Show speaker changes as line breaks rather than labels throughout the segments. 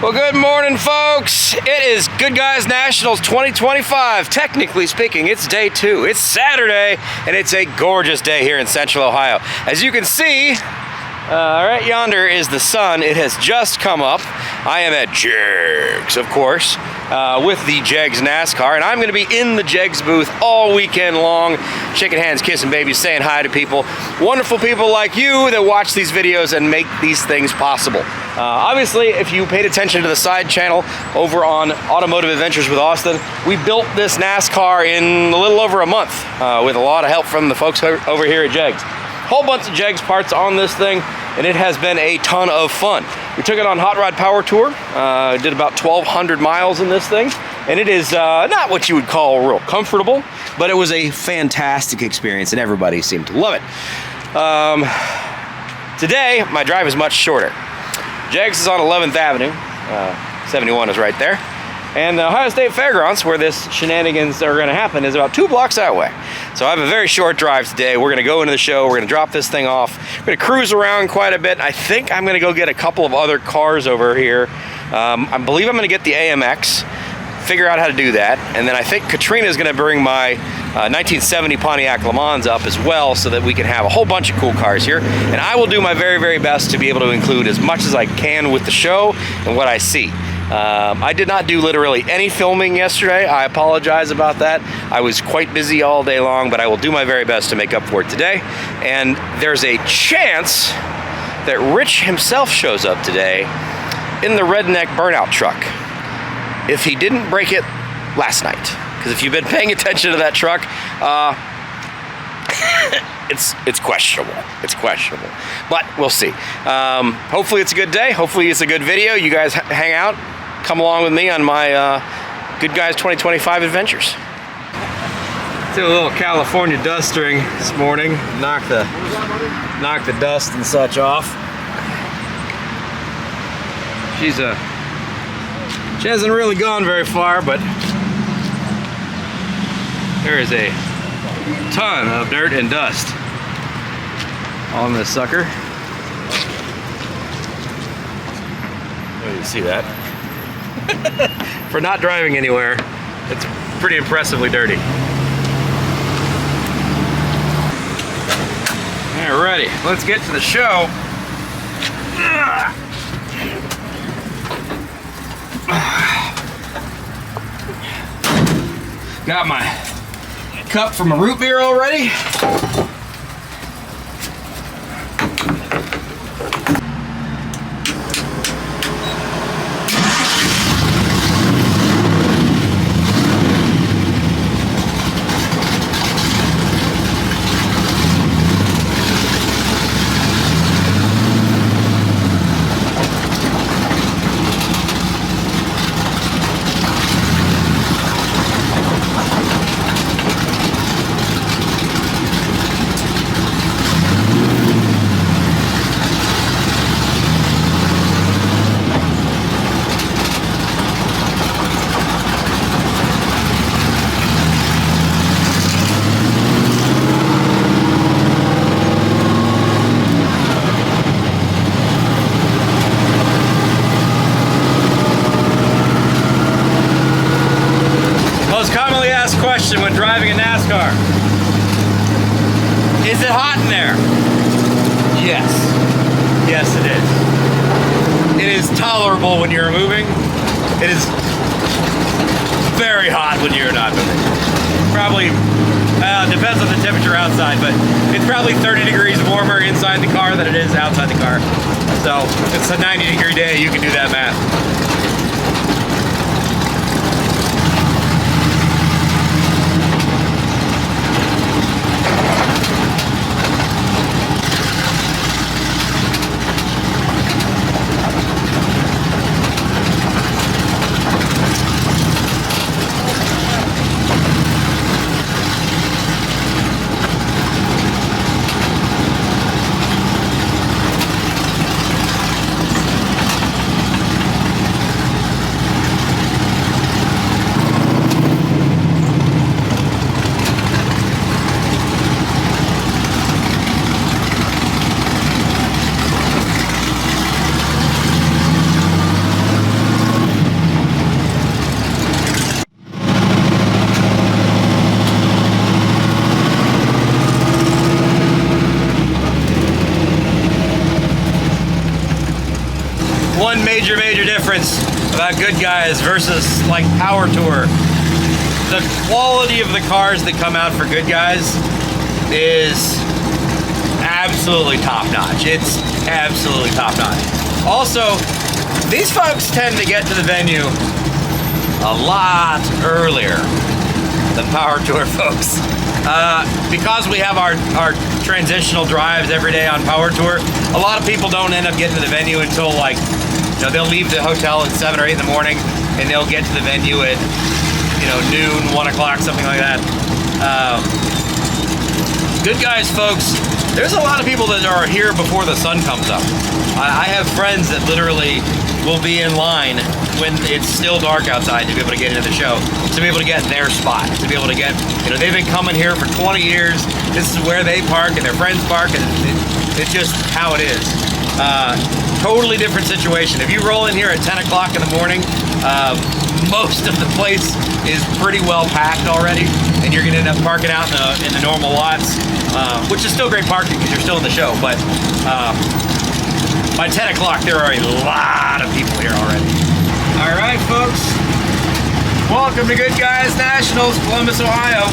Well, good morning, folks. It is Good Guys Nationals 2025. Technically speaking, it's day 2. It's Saturday, and it's a gorgeous day here in Central Ohio. As you can see, right yonder is the sun. It has just come up. I am at Jegs, of course, with the Jegs NASCAR, and I'm going to be in the Jegs booth all weekend long, shaking hands, kissing babies, saying hi to people, wonderful people like you that watch these videos and make these things possible. Obviously, if you paid attention to the side channel over on Automotive Adventures with Austin, we built this NASCAR in a little over a month with a lot of help from the folks over here at Jegs. Whole bunch of Jegs parts on this thing, and it has been a ton of fun. We took it on Hot Rod Power Tour, did about 1,200 miles in this thing, and it is not what you would call real comfortable, but it was a fantastic experience, and everybody seemed to love it. Today, my drive is much shorter. Jegs is on 11th Avenue, 71 is right there, and the Ohio State Fairgrounds, where this shenanigans are going to happen, is about 2 blocks that way. So I have a very short drive today. We're going to go into the show, we're going to drop this thing off, we're going to cruise around quite a bit. I think I'm going to go get a couple of other cars over here. I believe I'm going to get the AMX, figure out how to do that, and then I think Katrina is going to bring my 1970 Pontiac Le Mans up as well, so that we can have a whole bunch of cool cars here. And I will do my very, very best to be able to include as much as I can with the show and what I see. I did not do literally any filming yesterday. I apologize about that. I was quite busy all day long, but I will do my very best to make up for it today. And there's a chance that Rich himself shows up today in the redneck Burnout Truck, if he didn't break it last night. Because if you've been paying attention to that truck, it's questionable. It's questionable, but we'll see. Hopefully it's a good day. Hopefully it's a good video. You guys hang out, come along with me on my Good Guys 2025 adventures. Did a little California dusting this morning. Knock the dust and such off. She hasn't really gone very far, but there is a ton of dirt and dust on this sucker. Oh, you see that? For not driving anywhere, it's pretty impressively dirty. Alrighty, let's get to the show. Got my cup from a root beer already. When driving a NASCAR, is it hot in there? Yes. Yes, it is. It is tolerable when you're moving. It is very hot when you're not moving. Probably depends on the temperature outside, but it's probably 30 degrees warmer inside the car than it is outside the car. So if it's a 90-degree day, you can do that math. major difference about Good Guys versus like Power Tour. The quality of the cars that come out for Good Guys is absolutely top notch. It's absolutely top notch. Also, these folks tend to get to the venue a lot earlier than Power Tour folks. Because we have our transitional drives every day on Power Tour, a lot of people don't end up getting to the venue until like, you know, they'll leave the hotel at 7 or 8 in the morning and they'll get to the venue at, you know, noon, 1 o'clock, something like that. Good Guys folks, there's a lot of people that are here before the sun comes up. I have friends that literally will be in line when it's still dark outside to be able to get into the show, to be able to get their spot, to be able to get, you know, they've been coming here for 20 years. This is where they park and their friends park, and it's just how it is. Totally different situation. If you roll in here at 10 o'clock in the morning, most of the place is pretty well packed already, and you're gonna end up parking out in the normal lots, which is still great parking because you're still in the show, but by 10 o'clock, there are a lot of people here already. All right, folks. Welcome to Good Guys Nationals, Columbus, Ohio.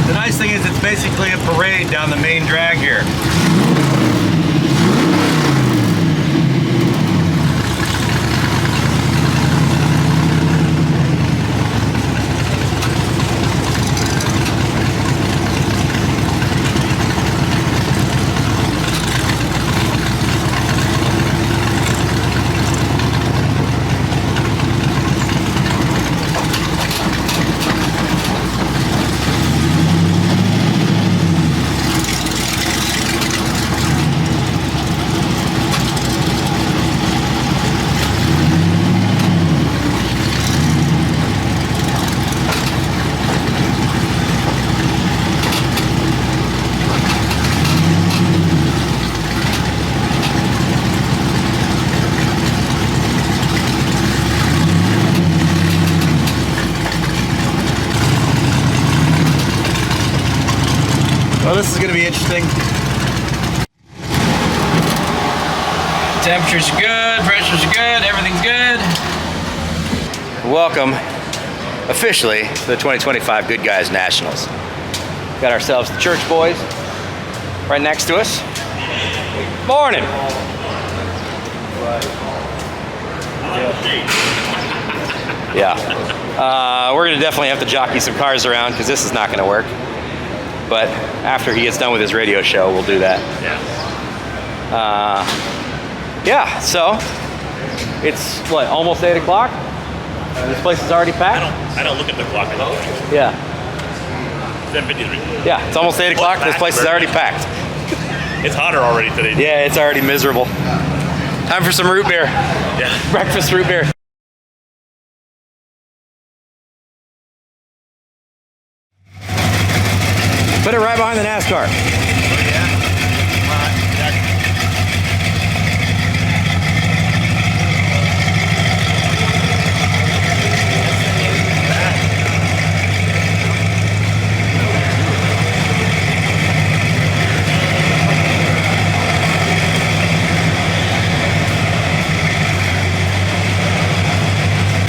The nice thing is it's basically a parade down the main drag here. Well, this is going to be interesting. Temperatures are good, pressures are good, everything's good. Welcome, officially, to the 2025 Good Guys Nationals. Got ourselves the church boys right next to us. Morning. Yeah. We're going to definitely have to jockey some cars around because this is not going to work. But after he gets done with his radio show, we'll do that. Yeah, so it's what, almost 8 o'clock? This place is already packed?
I don't look at the clock.
Yeah.
7:53.
Yeah, it's almost 8 o'clock. This place is already packed.
It's hotter already today.
Yeah, it's already miserable. Time for some root beer.
Yeah.
Breakfast root beer. Put it right behind the NASCAR.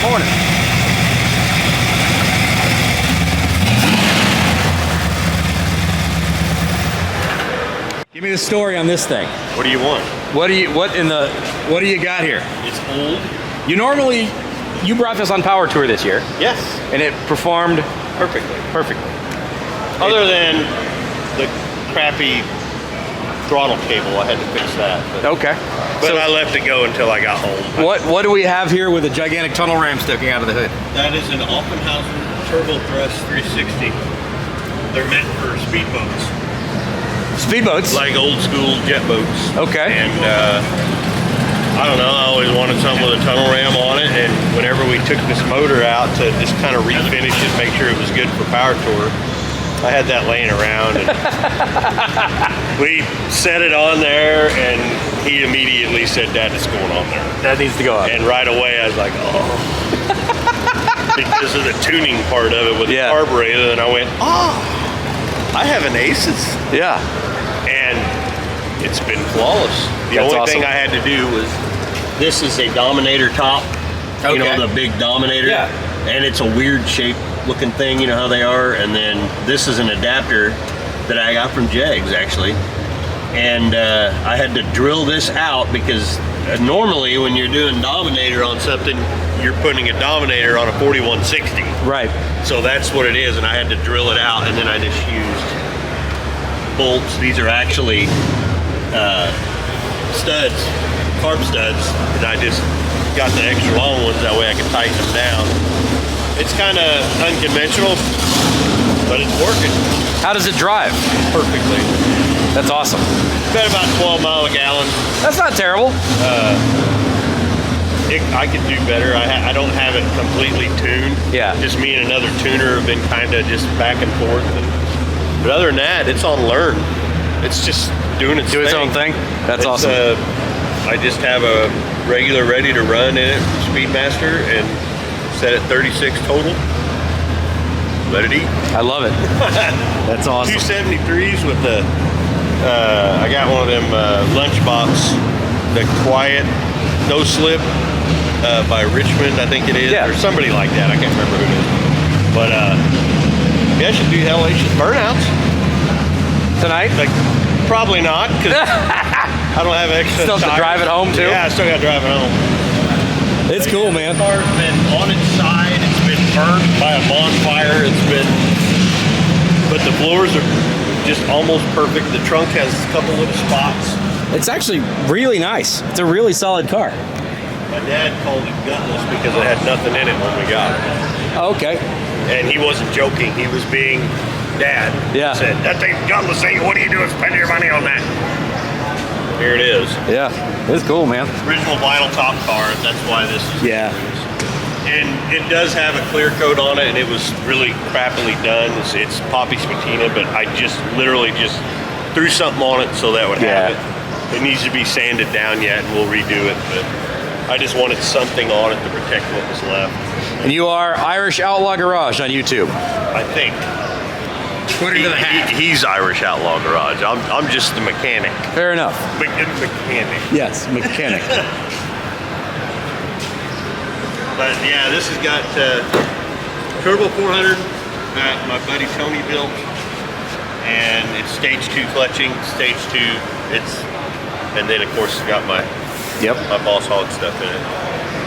Morning. Give me the story on this thing.
What do you want?
What do you got here?
It's old.
You brought this on Power Tour this year.
Yes.
And it performed
Perfectly.
Other
than the crappy throttle cable, I had to fix that.
Okay.
But
So
I left it go until I got home.
what do we have here with a gigantic tunnel ram sticking out of the hood?
That is an Offenhauser Turbo Thrust 360. They're meant for speedboats.
Speedboats?
Like old school jet boats.
Okay.
And I don't know, I always wanted something with a tunnel ram on it, and whenever we took this motor out to just kind of refinish it, make sure it was good for power tour, I had that laying around, and we set it on there, and he immediately said, "Dad, it's going on there."
That needs to go up.
And right away I was like, oh. Because of the tuning part of it with the carburetor, and I went, oh, I have an Aces.
Yeah.
And it's been flawless. The only thing I had to do was, this is a Dominator top, you know, the big Dominator.
Yeah.
And it's a weird shape looking thing, you know how they are. And then this is an adapter that I got from Jegs, actually. And I had to drill this out because normally when you're doing Dominator on something, you're putting a Dominator on a 4160.
Right.
So that's what it is, and I had to drill it out, and then I just used bolts. These are actually studs, carb studs, and I just got the extra long ones, that way I can tighten them down. It's kind of unconventional, but it's working.
How does it drive?
Perfectly.
That's awesome.
Got about 12 miles a gallon.
That's not terrible.
I could do better. I don't have it completely tuned.
Yeah.
Just me and another tuner have been kind of just back and forth. But other than that, it's on learn. It's just doing its thing.
Do its own thing? That's awesome.
I just have a regular ready to run in it, Speedmaster, and set it 36 total. Let it eat.
I love it. That's awesome.
273s with the, I got one of them Lunchbox, the Quiet No Slip by Richmond, I think it is, or somebody like that. I can't remember who it is. But yeah, I should do Hellacious Burnouts
tonight.
Like, probably not, because I don't have extra.
Still have to drive it home too.
Yeah, I still got to drive it home.
It's cool, man.
The car's been on its side. It's been burnt by a bonfire. It's been, but the floors are just almost perfect. The trunk has a couple little spots.
It's actually really nice. It's a really solid car.
My dad called it gutless because it had nothing in it when we got it.
Oh, okay.
And he wasn't joking. He was being dad.
Yeah.
He said, "That thing's gutless. What are you doing spending your money on that?" Here it is.
Yeah, it's cool, man.
Original vinyl top car. That's why this is.
Yeah.
And it does have a clear coat on it, and it was really crappily done. It's Poppy Spatina, but I just literally just threw something on it so that would have it. It needs to be sanded down yet, and we'll redo it, but I just wanted something on it to protect what was left.
And you are Irish Outlaw Garage on YouTube.
I think.
According to the hat.
He's Irish Outlaw Garage. I'm just the mechanic.
Fair enough.
Mechanic.
Yes, mechanic.
But yeah, this has got Turbo 400 that my buddy Tony built, and it's stage 2 clutching, stage 2. And then of course it's got my Boss Hog stuff in it,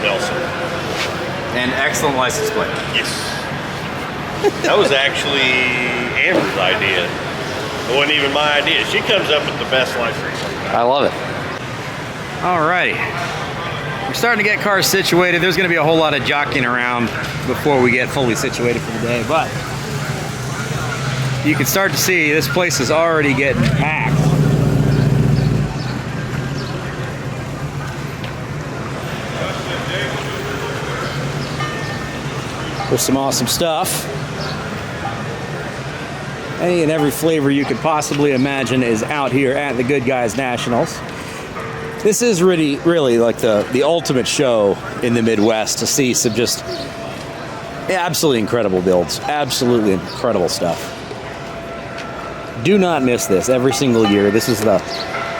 Nelson.
And excellent license plate.
Yes. That was actually Amber's idea. It wasn't even my idea. She comes up with the best license.
I love it. Alrighty. We're starting to get cars situated. There's going to be a whole lot of jockeying around before we get fully situated for the day, but you can start to see this place is already getting packed. There's some awesome stuff. Any and every flavor you could possibly imagine is out here at the Good Guys Nationals. This is really like the ultimate show in the Midwest to see some just absolutely incredible builds, absolutely incredible stuff. Do not miss this every single year. This is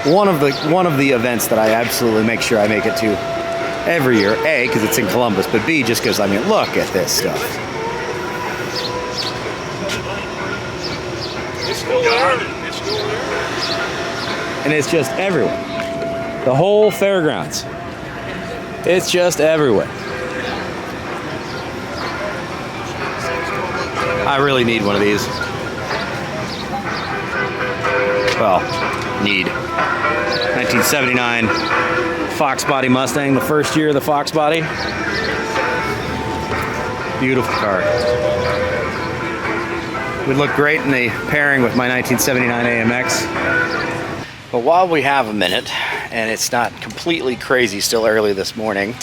one of the events that I absolutely make sure I make it to every year. A, because it's in Columbus, but B, just because, I mean, look at this stuff.
It's still there.
And it's just everywhere. The whole fairgrounds. It's just everywhere. I really need one of these. Well, need. 1979 Fox Body Mustang, the first year of the Fox Body. Beautiful car. would look great in the pairing with my 1979 AMX. But while we have a minute, and it's not completely crazy still early this morning,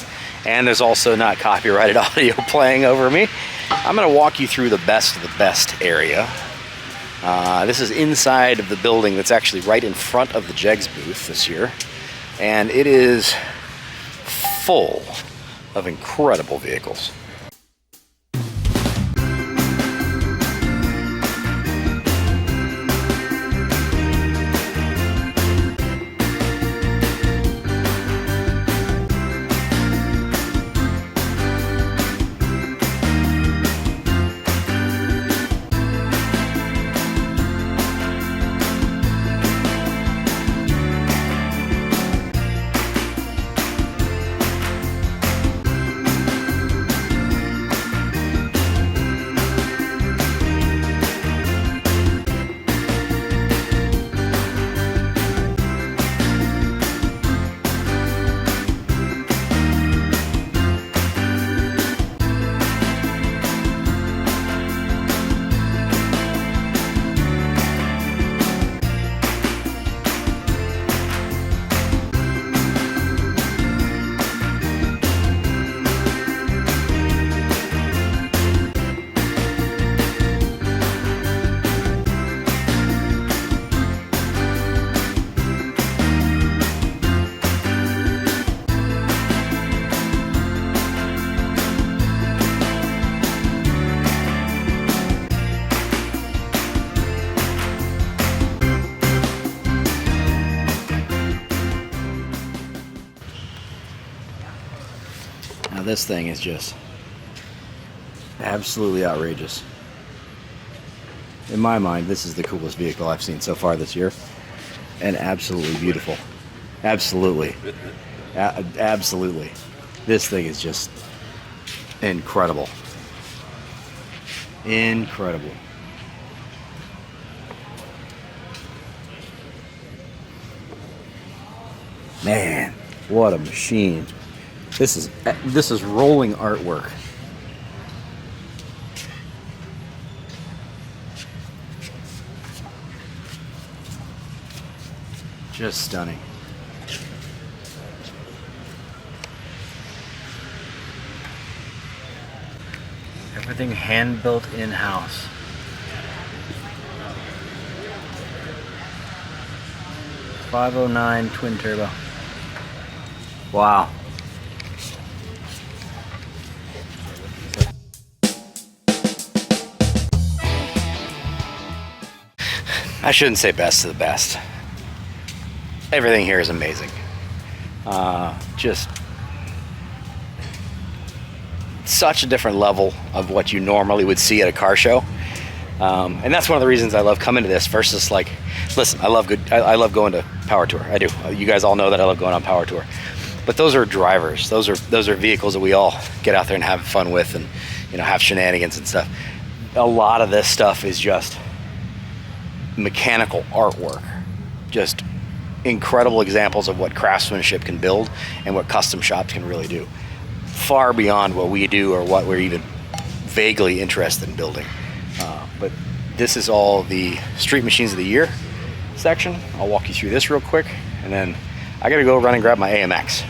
and there's also not copyrighted audio playing over me, I'm going to walk you through the best of the best area. This is inside of the building that's actually right in front of the Jegs booth this year, and it is full of incredible vehicles. This thing is just absolutely outrageous. In my mind, this is the coolest vehicle I've seen so far this year, and absolutely beautiful. Absolutely. Absolutely. This thing is just incredible. Incredible. Man, what a machine. This is rolling artwork. Just stunning. Everything hand built in-house. .509 twin turbo. Wow. I shouldn't say best of the best. Everything here is amazing. Just such a different level of what you normally would see at a car show. And that's one of the reasons I love coming to this versus like, listen, I love going to Power Tour. I do. You guys all know that I love going on Power Tour. But those are drivers. Those are vehicles that we all get out there and have fun with and, you know, have shenanigans and stuff. A lot of this stuff is just mechanical artwork. Just incredible examples of what craftsmanship can build and what custom shops can really do. Far beyond what we do or what we're even vaguely interested in building. But this is all the Street Machines of the Year section. I'll walk you through this real quick, and then I gotta go run and grab my AMX.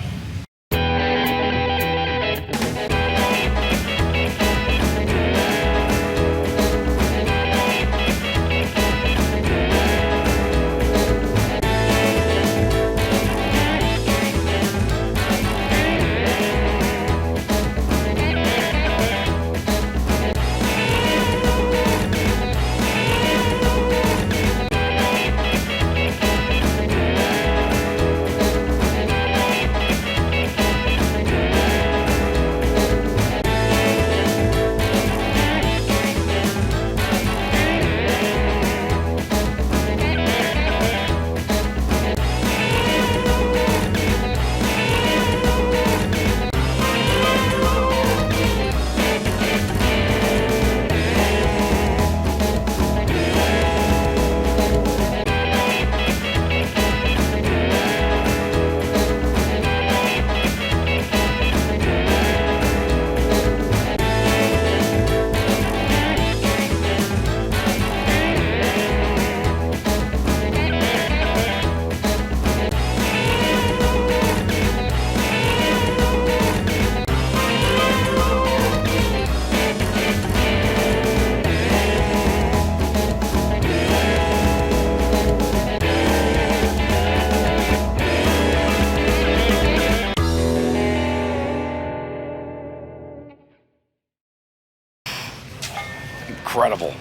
incredible.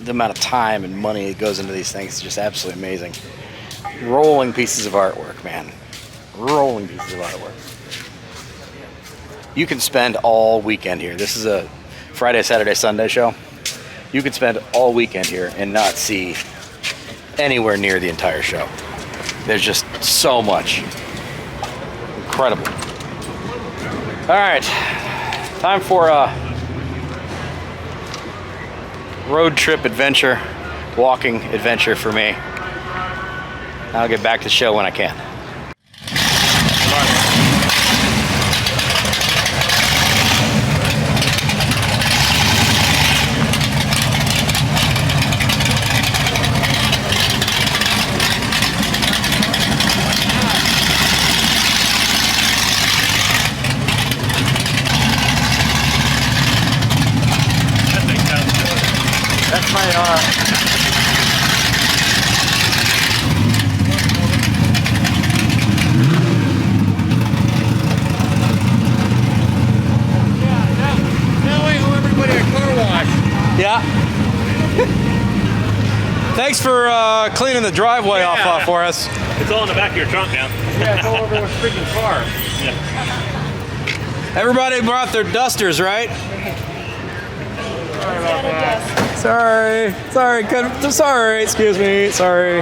The amount of time and money that goes into these things is just absolutely amazing. Rolling pieces of artwork, man. Rolling pieces of artwork. You can spend all weekend here. This is a Friday, Saturday, Sunday show. You could spend all weekend here and not see anywhere near the entire show. There's just so much. Incredible. All right, time for a road trip adventure, walking adventure for me. I'll get back to the show when I can.
That's my
Yeah. Thanks for cleaning the driveway off for us.
It's all in the back of your trunk now. Yeah, it's all over the freaking car. Yeah.
Everybody brought their dusters, right?
Sorry about that.
Sorry, excuse me, sorry.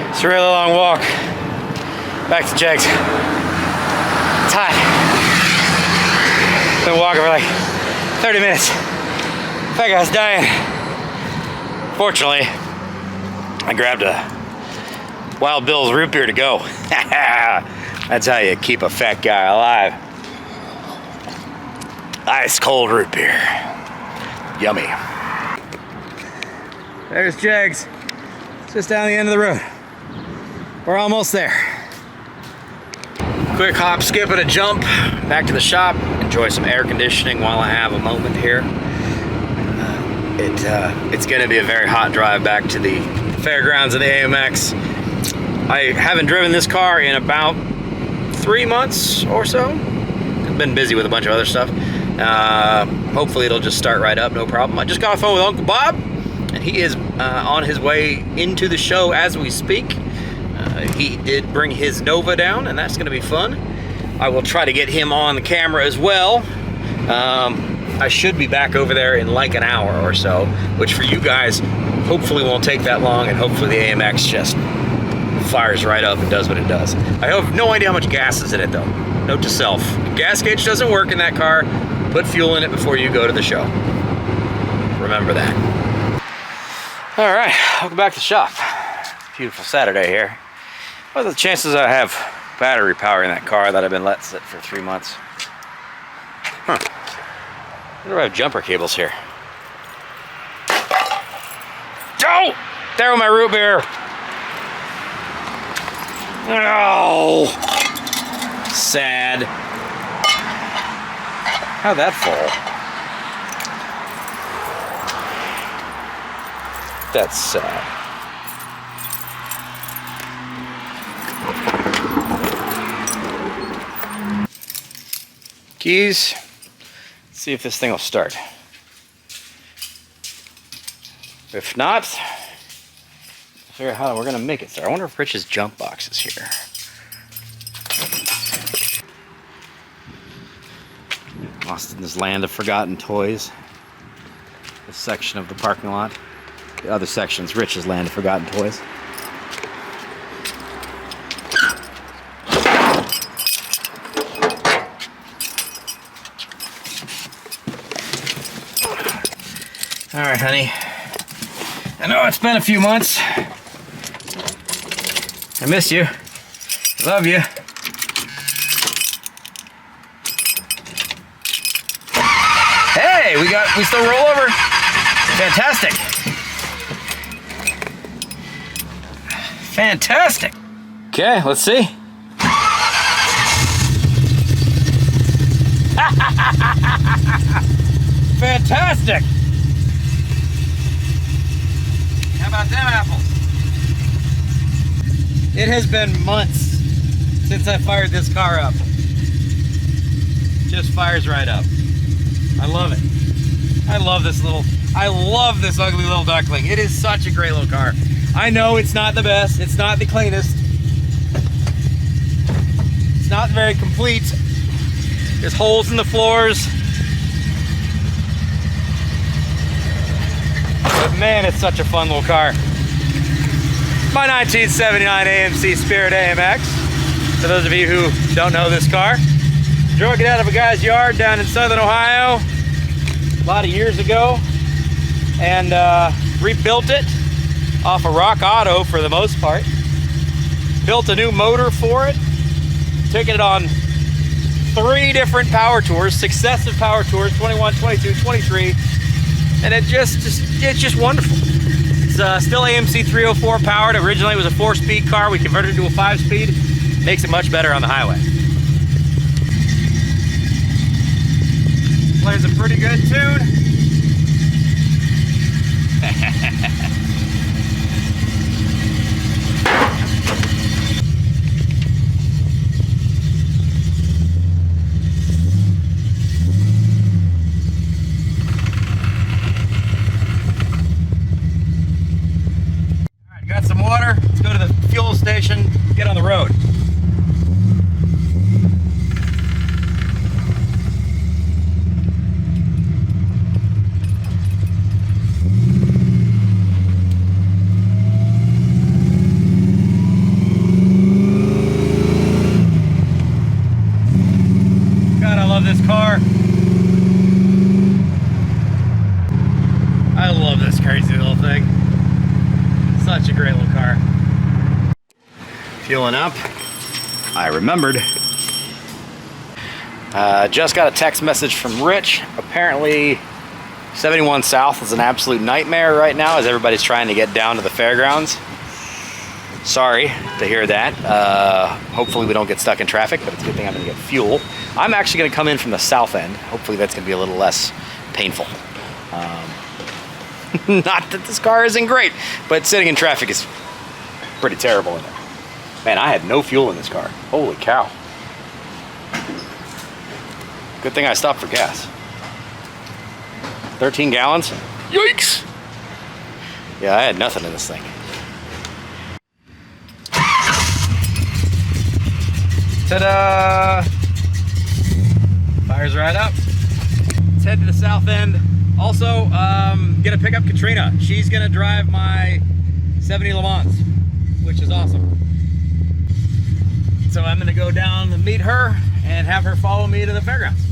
It's a really long walk back to Jegs. It's hot. Been walking for like 30 minutes. That guy's dying. Fortunately, I grabbed a Wild Bill's root beer to go. That's how you keep a fat guy alive. Ice cold root beer. Yummy. There's Jegs. It's just down the end of the road. We're almost there. Quick hop, skip, and a jump back to the shop. Enjoy some air conditioning while I have a moment here. It's going to be a very hot drive back to the fairgrounds of the AMX. I haven't driven this car in about 3 months or so. I've been busy with a bunch of other stuff. Hopefully it'll just start right up, no problem. I just got a phone with Uncle Bob, and he is on his way into the show as we speak. He did bring his Nova down, and that's going to be fun. I will try to get him on the camera as well. I should be back over there in like an hour or so, which for you guys hopefully won't take that long, and hopefully the AMX just fires right up and does what it does. I have no idea how much gas is in it though. Note to self, if gas gauge doesn't work in that car, put fuel in it before you go to the show. Remember that. All right, welcome back to the shop. Beautiful Saturday here. What are the chances I have battery power in that car that I've been let sit for 3 months? Huh. I wonder if I have jumper cables here. Oh! There with my root beer! Oh! Sad. How'd that fall? That's sad. Keys. Let's see if this thing will start. If not, figure out how we're gonna make it start. I wonder if Rich's jump box is here. Austin's land of forgotten toys. This section of the parking lot. The other section's Rich's land of forgotten toys. All right, honey. I know it's been a few months. I miss you. Love you. Hey, we still roll over. Fantastic. Fantastic. Okay, let's see. Fantastic. How about them apples? It has been months since I fired this car up. Just fires right up. I love it. I love this little I love this ugly little duckling. It is such a great little car. I know it's not the best, it's not the cleanest, it's not very complete. There's holes in the floors. But man, it's such a fun little car. My 1979 AMC Spirit AMX. For those of you who don't know this car, drove it out of a guy's yard down in Southern Ohio a lot of years ago, and rebuilt it off of Rock Auto for the most part. Built a new motor for it. Took it on 3 different power tours, successive power tours, 21, 22, 23, and it's just wonderful. It's still AMC 304 powered. Originally it was a 4-speed car. We converted it to a 5-speed. Makes it much better on the highway. Plays a pretty good tune. Alright, got some water. Let's go to the fuel station, get on the road. This car. I love this crazy little thing. Such a great little car.
Fueling up.
I remembered. Just got a text message from Rich. Apparently 71 South is an absolute nightmare right now as everybody's trying to get down to the fairgrounds. Sorry to hear that. Hopefully we don't get stuck in traffic, but it's a good thing I'm going to get fuel. I'm actually going to come in from the south end. Hopefully that's going to be a little less painful. Not that this car isn't great, but sitting in traffic is pretty terrible in there. Man, I had no fuel in this car. Holy cow. Good thing I stopped for gas. 13 gallons? Yikes! Yeah, I had nothing in this thing. Ta-da! Fires right up. Let's head to the south end. Also, gonna pick up Katrina. She's gonna drive my 70 Le Mans, which is awesome. So I'm gonna go down and meet her and have her follow me to the fairgrounds.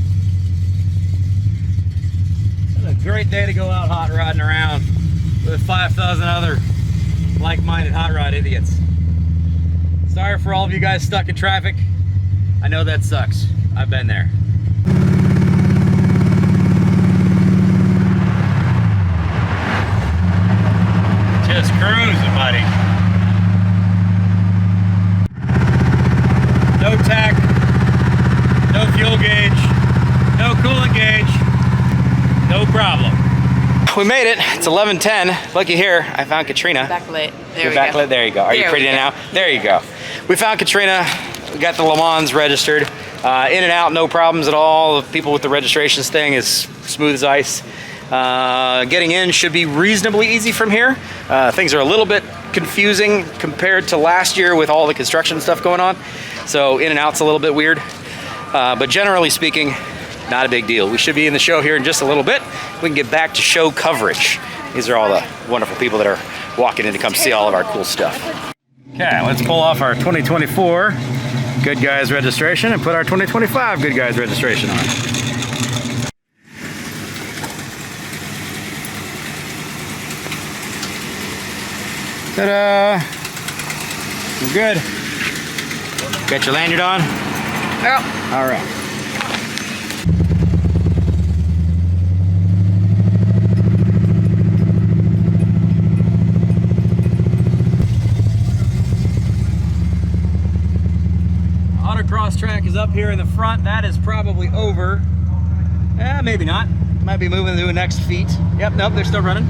It's a great day to go out hot rodding around with 5,000 other like-minded hot rod idiots. Sorry for all of you guys stuck in traffic. I know that sucks. I've been there.
Just cruising, buddy.
No tach, no fuel gauge, no coolant gauge, no problem. We made it. It's 11:10. Looky here, I found Katrina.
Backlit. There
You're
we
backlit.
go.
There you go. Are you
There
pretty
we go.
now? There you go. We found Katrina. We got the Le Mans registered. In and out, no problems at all. The people with the registrations thing is smooth as ice. Getting in should be reasonably easy from here. Things are a little bit confusing compared to last year with all the construction stuff going on. So in and out's a little bit weird. But generally speaking, not a big deal. We should be in the show here in just a little bit. We can get back to show coverage. These are all the wonderful people that are walking in to come see all of our cool stuff. Okay, let's pull off our 2024 Good Guys registration and put our 2025 Good Guys registration on. Ta-da! We're good. Got your lanyard on?
Yep.
All right. Autocross track is up here in the front. That is probably over. Maybe not. Might be moving to the next feet. Yep, nope, they're still running.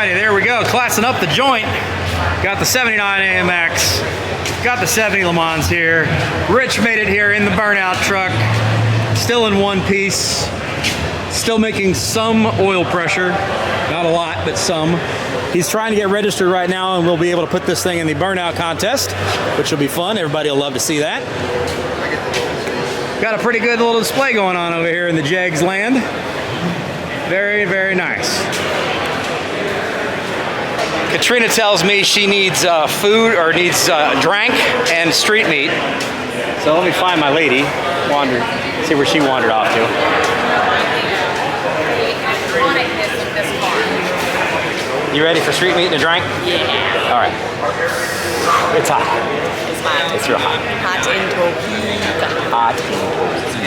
Alrighty, there we go. Classing up the joint. Got the 79 AMX. Got the 70 Le Mans here. Rich made it here in the Burnout Truck. Still in one piece. Still making some oil pressure. Not a lot, but some. He's trying to get registered right now, and we'll be able to put this thing in the Burnout Contest, which will be fun. Everybody will love to see that. Got a pretty good little display going on over here in the Jegs land. Very, very nice. Katrina tells me she needs food, or needs drink and street meat. So let me find my lady. See where she wandered off to. You ready for street meat and a drink? Yeah. All right. It's hot.
It's hot.
It's real hot.
Hot in Topeka.
Hot in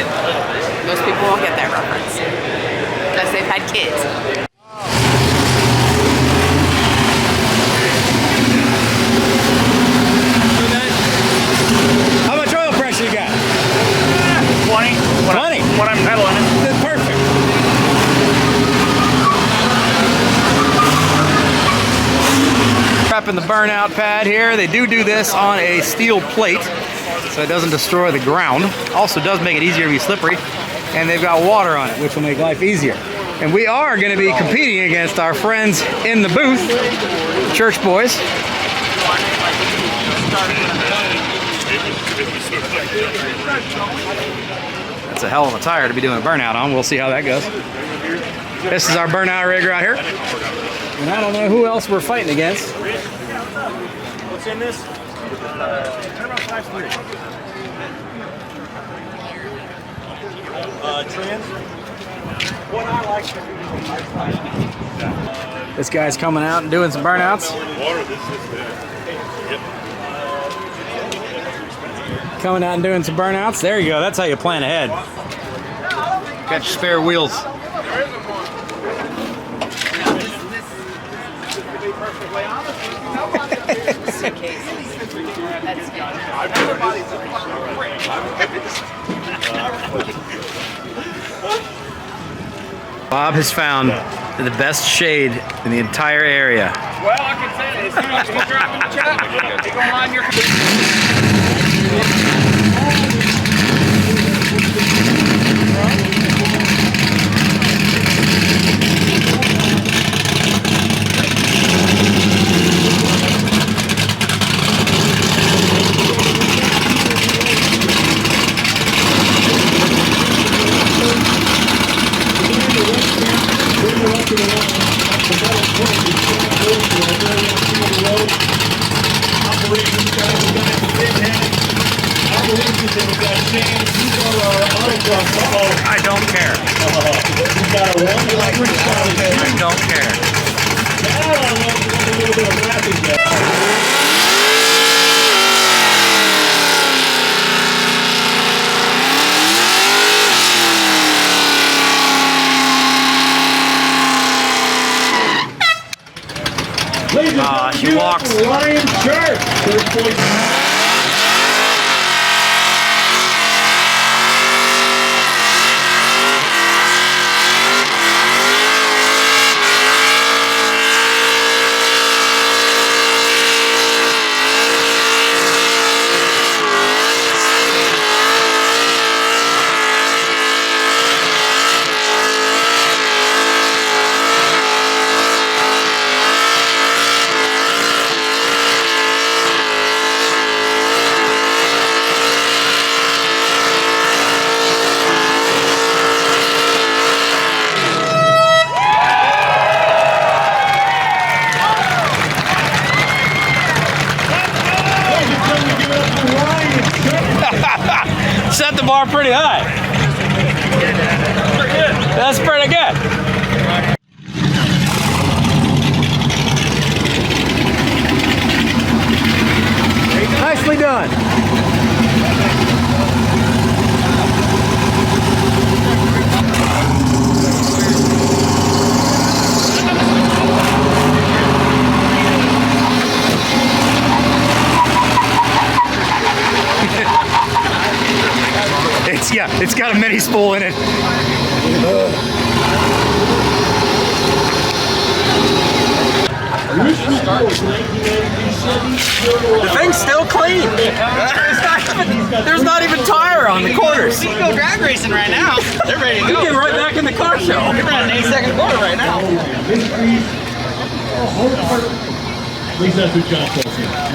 Topeka.
Most people won't get that reference. Unless they've had kids.
How much oil pressure you got?
20.
20?
When I'm pedaling it.
That's perfect. Prepping the burnout pad here. They do this on a steel plate so it doesn't destroy the ground. Also does make it easier to be slippery. And they've got water on it, which will make life easier. And we are going to be competing against our friends in the booth, Church Boys. That's a hell of a tire to be doing a burnout on. We'll see how that goes. This is our burnout rig right here. And I don't know who else we're fighting against.
What's in this? Turn around 5.3. Trans. What I like to do.
This guy's coming out and doing some burnouts. Coming out and doing some burnouts. There you go. That's how you plan ahead. Got your spare wheels. Bob has found the best shade in the entire area.
Well, I can say it. As soon as you drop in the chat, you go on your
I don't care. I don't care. She walks.
Lion Church.
Set the bar pretty high. That's pretty good. Nicely done. It's got a mini spool in it. The thing's still clean. There's not even tire on the corners.
We can go drag racing right now. They're ready to
We
go.
get right back in the car show.
We're running 82nd quarter right now.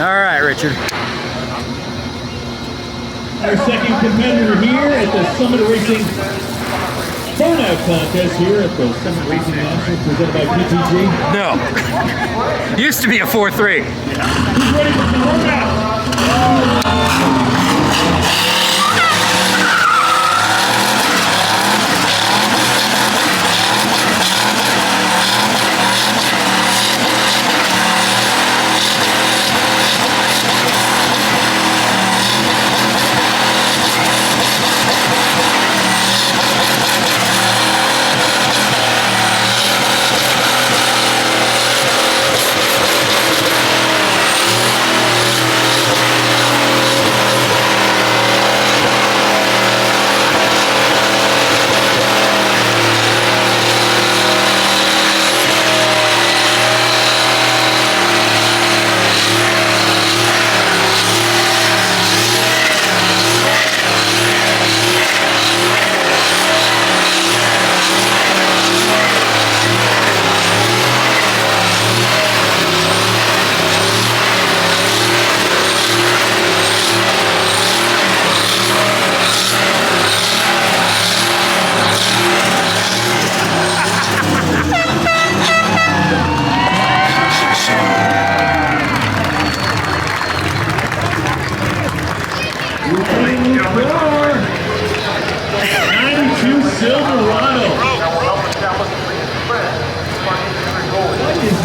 All right, Richard.
Our second competitor here at the Summit Racing Burnout Contest here at the Summit Racing Nationals presented by PTG.
No. Used to be a 4-3.
Who's ready for some burnout?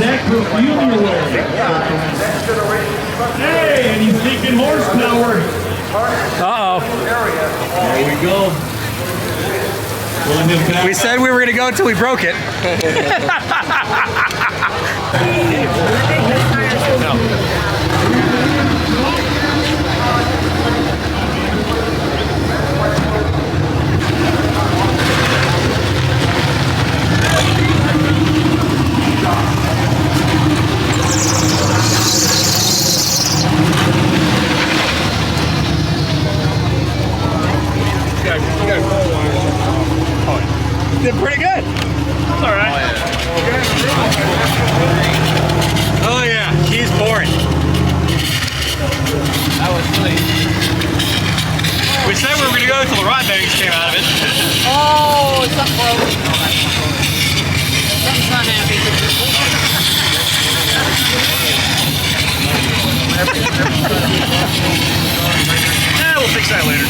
That perfume you're wearing. Hey, and he's leaking horsepower.
Uh-oh.
There we go. Pulling him back.
We said we were going to go until we broke it. Did pretty good.
It's all right.
Oh yeah, she's pouring.
That was really.
We said we were going to go until the rod bearings came out of it.
Oh, something broke. Something's not happy.
We'll fix that later.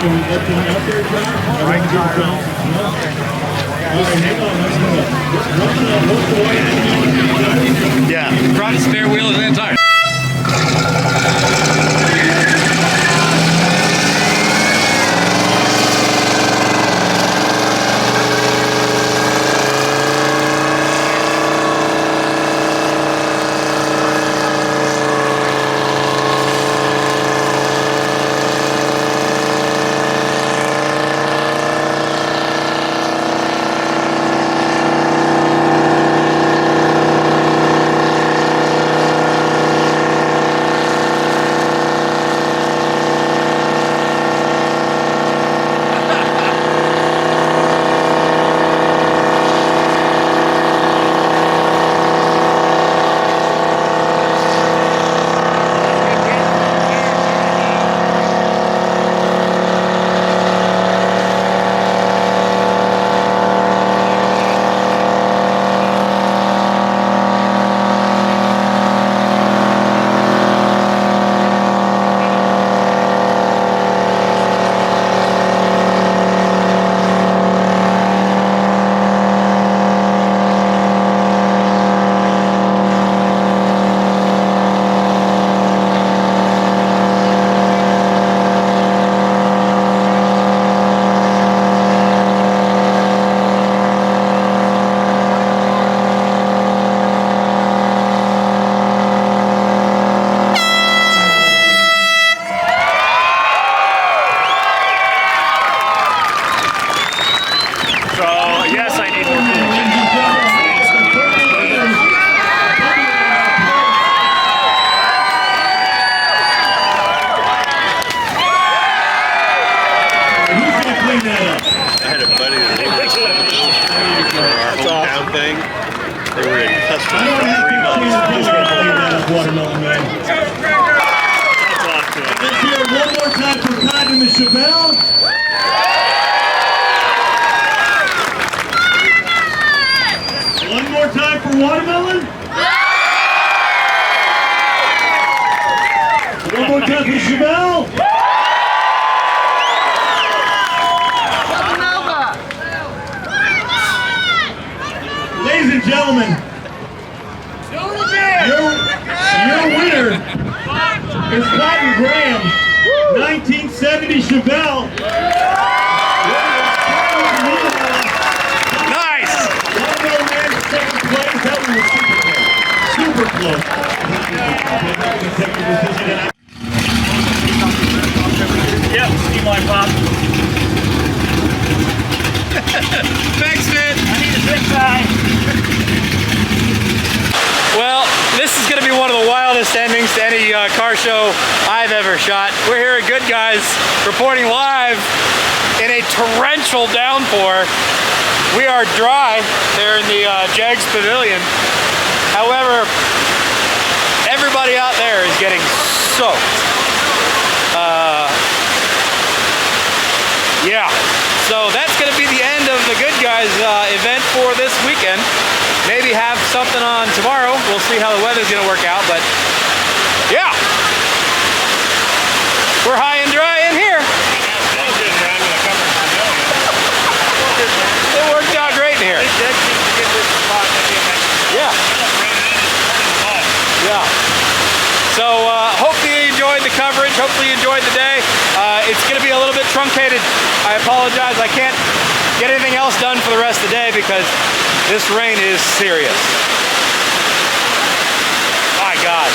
Can we let them out there, John? Right car. All right, hang on.
Yeah.
Front spare wheel is in tire.
Watermelon Man. Let's hear it one more time for Todd and the Chevelle. One more time for Watermelon. One more time for Chevelle. Ladies and gentlemen, your winner is Cotton Graham, 1970 Chevelle.
Nice!
Watermelon Man, second place. That one was super close.
Yep, steam line pop. Thanks, man. I need a big guy. Well, this is going to be one of the wildest endings to any car show I've ever shot. We're here at Good Guys, reporting live in a torrential downpour. We are dry there in the Jegs Pavilion. However, everybody out there is getting soaked. Yeah, so that's going to be the end of the Good Guys event for this weekend. Maybe have something on tomorrow. We'll see how the weather's going to work out, but yeah. We're high and dry in here. It worked out great in here. Yeah. Yeah. So hopefully you enjoyed the coverage. Hopefully you enjoyed the day. It's going to be a little bit truncated. I apologize. I can't get anything else done for the rest of the day because this rain is serious. My God.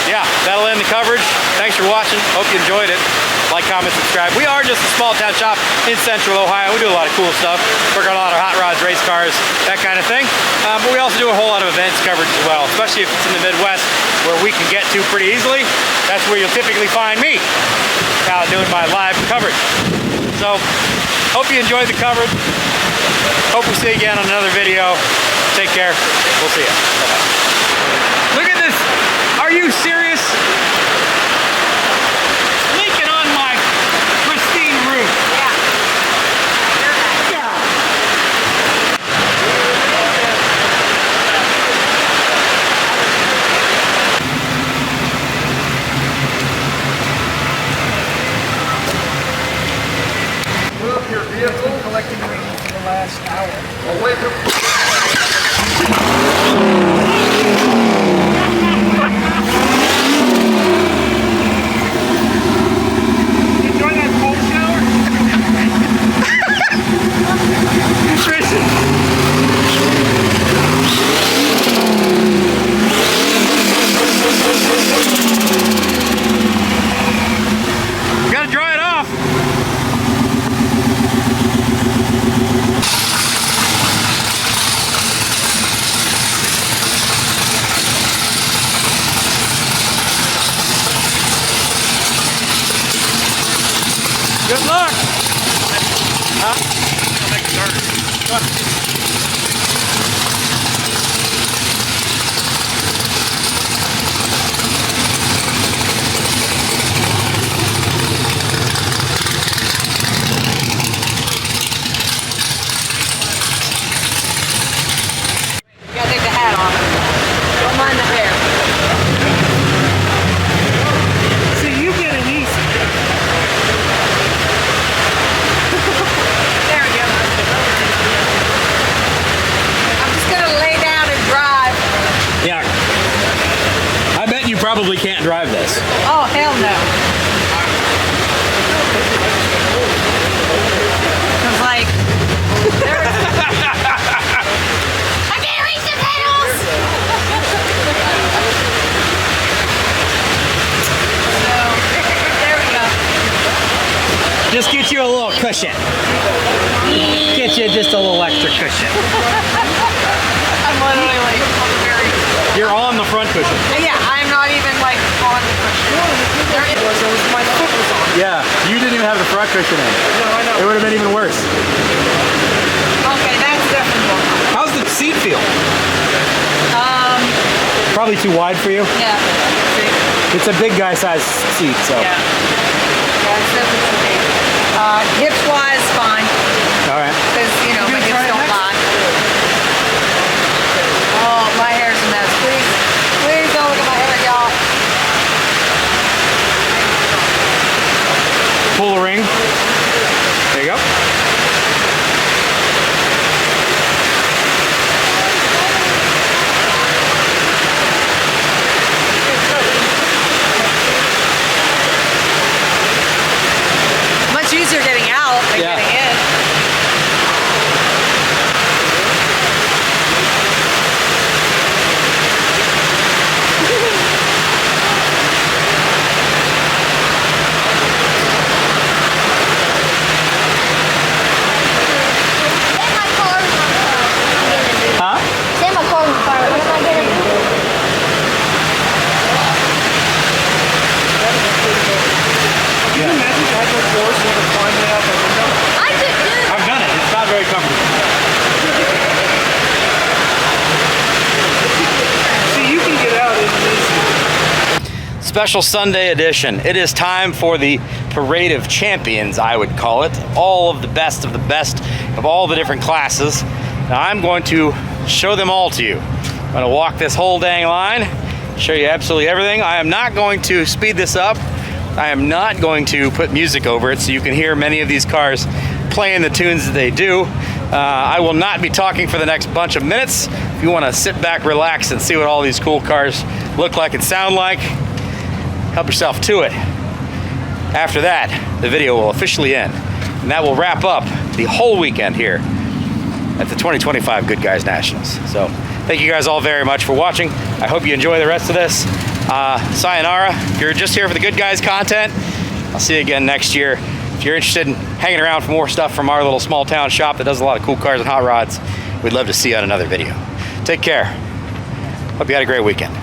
Yeah, that'll end the coverage. Thanks for watching. Hope you enjoyed it. Like, comment, subscribe. We are just a small town shop in Central Ohio. We do a lot of cool stuff. Work on a lot of hot rods, race cars, that kind of thing. But we also do a whole lot of events coverage as well, especially if it's in the Midwest where we can get to pretty easily. That's where you'll typically find me out doing my live coverage. So, hope you enjoyed the coverage. Hope we see you again on another video. Take care. We'll see you. Bye-bye. Look at this. Are you serious? Leaking on my pristine roof. Yeah. Good luck.
You gotta take the hat off. Don't mind the hair.
So you get an easy.
There we go. I'm just gonna lay down and drive.
Yeah. I bet you probably can't drive this.
Oh, hell no. Cause like, I can't reach the pedals! So, there we go.
Just get you a little cushion. Get you just a little extra cushion.
I'm literally like, very...
You're on the front cushion.
Yeah, I'm not even like on the cushion. There it was, my foot was on.
Yeah, you didn't even have the front cushion in.
No, I know.
It would have been even worse.
Okay, that's different.
How's the seat feel? Probably too wide for you.
Yeah.
It's a big guy size seat, so.
Yeah. Yeah, it's definitely too big. Hips wise, fine.
All right.
Because, you know, my hips don't lie. Oh, my hair's a mess. Please, please don't look at my hair, y'all.
Pull the ring. There you go.
Much easier getting out than
Yeah.
getting in.
Huh?
Say my car was fire. What am I getting?
Can you imagine Michael Kors would have climbed it out the window?
I did do.
I've done it. It's not very comfortable.
See, you can get out in this.
Special Sunday edition. It is time for the Parade of Champions, I would call it. All of the best of all the different classes. Now I'm going to show them all to you. I'm going to walk this whole dang line, show you absolutely everything. I am not going to speed this up. I am not going to put music over it so you can hear many of these cars playing the tunes that they do. I will not be talking for the next bunch of minutes. If you want to sit back, relax, and see what all these cool cars look like and sound like, help yourself to it. After that, the video will officially end, and that will wrap up the whole weekend here at the 2025 Good Guys Nationals. So thank you guys all very much for watching. I hope you enjoy the rest of this. Sayonara. If you're just here for the Good Guys content, I'll see you again next year. If you're interested in hanging around for more stuff from our little small town shop that does a lot of cool cars and hot rods, we'd love to see you on another video. Take care. Hope you had a great weekend.